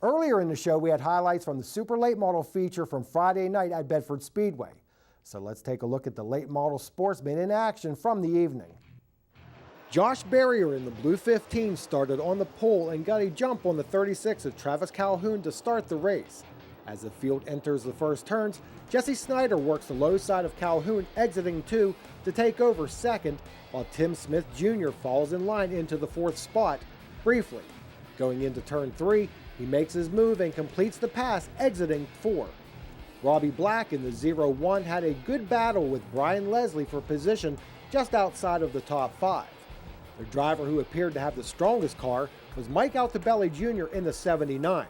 Earlier in the show, we had highlights from the super late model feature from Friday night at Bedford Speedway. So let's take a look at the late model sportsman in action from the evening. Josh Barrier in the blue 15 started on the pole and got a jump on the 36 of Travis Calhoun to start the race. As the field enters the first turns, Jesse Snyder works the low side of Calhoun, exiting 2 to take over second, while Tim Smith Jr. falls in line into the 4th spot briefly. Going into turn 3, he makes his move and completes the pass, exiting 4. Robbie Black in the 0-1 had a good battle with Brian Leslie for position just outside of the top 5. The driver who appeared to have the strongest car was Mike Altobelli Jr. in the 79.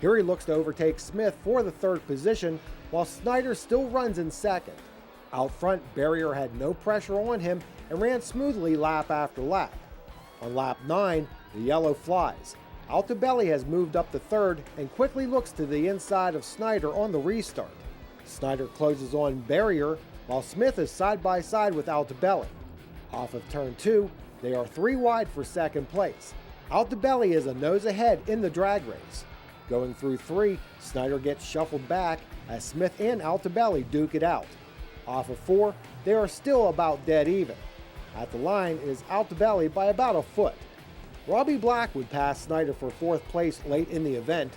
Here he looks to overtake Smith for the 3rd position, while Snyder still runs in 2nd. Out front, Barrier had no pressure on him and ran smoothly lap after lap. On lap 9, the yellow flies. Altobelli has moved up to 3rd and quickly looks to the inside of Snyder on the restart. Snyder closes on Barrier, while Smith is side by side with Altobelli. Off of turn 2, they are 3 wide for 2nd place. Altobelli is a nose ahead in the drag race. Going through 3, Snyder gets shuffled back as Smith and Altobelli duke it out. Off of 4, they are still about dead even. At the line is Altobelli by about a foot. Robbie Black would pass Snyder for 4th place late in the event.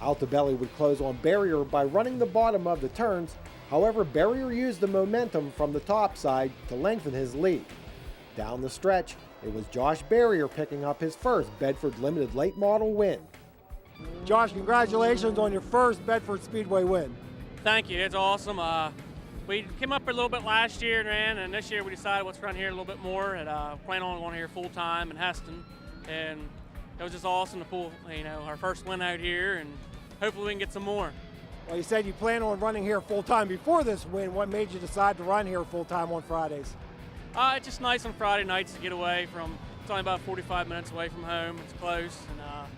Altobelli would close on Barrier by running the bottom of the turns. However, Barrier used the momentum from the top side to lengthen his lead. Down the stretch, it was Josh Barrier picking up his first Bedford Limited late model win. Josh, congratulations on your first Bedford Speedway win. Thank you, it's awesome. We came up here a little bit last year and ran, and this year we decided let's run here a little bit more and plan on going here full time in Heston. And it was just awesome to pull, our first win out here, and hopefully we can get some more. Well, you said you plan on running here full time before this win. What made you decide to run here full time on Fridays? It's just nice on Friday nights to get away from. It's only about 45 minutes away from home. It's close, and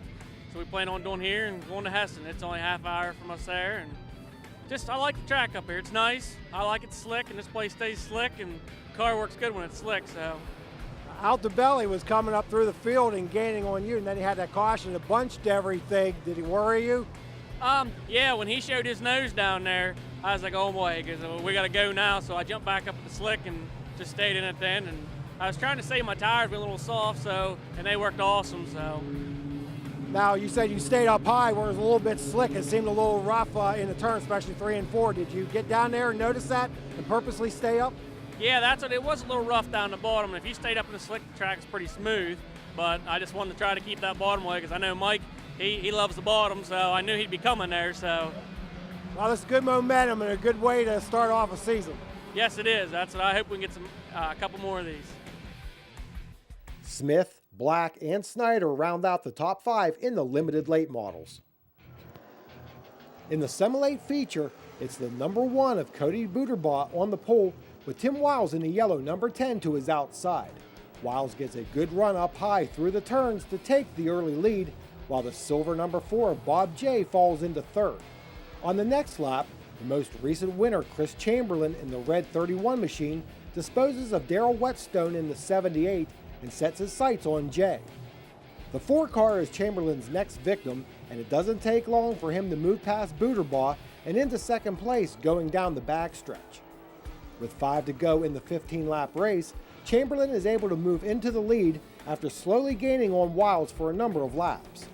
so we plan on doing here and going to Heston. It's only a half hour from us there, and I like the track up here. It's nice. I like it slick, and this place stays slick, and the car works good when it's slick. So. Altobelli was coming up through the field and gaining on you, and then he had that caution that bunched everything. Did he worry you? Yeah, when he showed his nose down there, I was like, oh boy, because we got to go now. So I jumped back up at the slick and just stayed in it then. And I was trying to save my tires, being a little soft, and they worked awesome. So. Now, you said you stayed up high where it was a little bit slick. It seemed a little rough in the turn, especially 3 and 4. Did you get down there and notice that and purposely stay up? Yeah, that's what it was, a little rough down the bottom. If you stayed up in the slick, the track is pretty smooth. But I just wanted to try to keep that bottom way because I know Mike, he loves the bottom, so I knew he'd be coming there. So. Well, that's good momentum and a good way to start off a season. Yes, it is. That's what I hope we can get a couple more of these. Smith, Black, and Snyder round out the top 5 in the limited late models. In the semi-late feature, it's the number 1 of Cody Buterbaugh on the pole with Tim Wiles in the yellow number 10 to his outside. Wiles gets a good run up high through the turns to take the early lead, while the silver number 4 of Bob J falls into 3rd. On the next lap, the most recent winner, Chris Chamberlain in the red 31 machine, disposes of Darrell Whetstone in the 78 and sets his sights on Jay. The 4 car is Chamberlain's next victim, and it doesn't take long for him to move past Buterbaugh and into 2nd place going down the backstretch. With 5 to go in the 15-lap race, Chamberlain is able to move into the lead after slowly gaining on Wiles for a number of laps.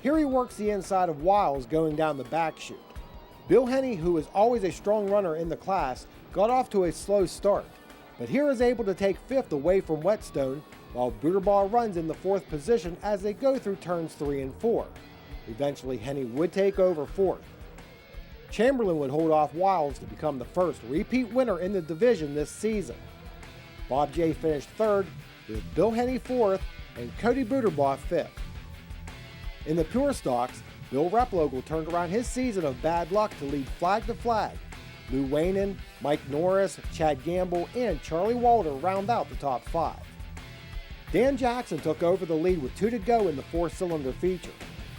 Here he works the inside of Wiles going down the back chute. Bill Henney, who is always a strong runner in the class, got off to a slow start, but here is able to take 5th away from Whetstone, while Buterbaugh runs in the 4th position as they go through turns 3 and 4. Eventually, Henney would take over 4th. Chamberlain would hold off Wiles to become the first repeat winner in the division this season. Bob J finished 3rd, with Bill Henney 4th and Cody Buterbaugh 5th. In the Pure Stocks, Bill Replogle turned around his season of bad luck to lead flag to flag. Lou Wainen, Mike Norris, Chad Gamble, and Charlie Walter round out the top 5. Dan Jackson took over the lead with 2 to go in the 4-cylinder feature.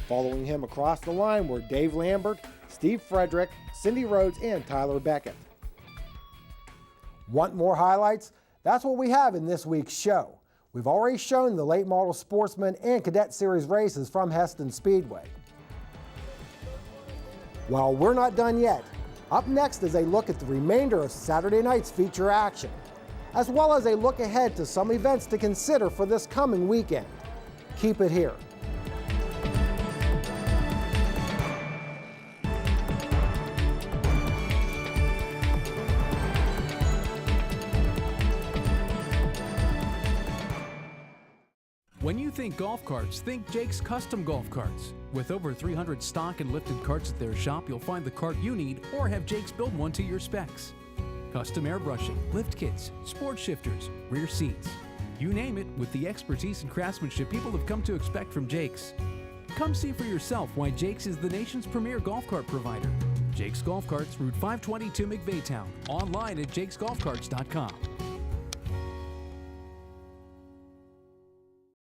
Following him across the line were Dave Lambert, Steve Frederick, Cindy Rhodes, and Tyler Beckett. Want more highlights? That's what we have in this week's show. We've already shown the late model sportsman and cadet series races from Heston Speedway. Well, we're not done yet. Up next is a look at the remainder of Saturday night's feature action, as well as a look ahead to some events to consider for this coming weekend. Keep it here. When you think golf carts, think Jake's Custom Golf Carts. With over 300 stock and lifted carts at their shop, you'll find the cart you need or have Jake's build one to your specs. Custom airbrushing, lift kits, sport shifters, rear seats. You name it, with the expertise and craftsmanship people have come to expect from Jake's. Come see for yourself why Jake's is the nation's premier golf cart provider. Jake's Golf Carts, Route 522 McVeigh Town. Online at jakesgolfcarts.com.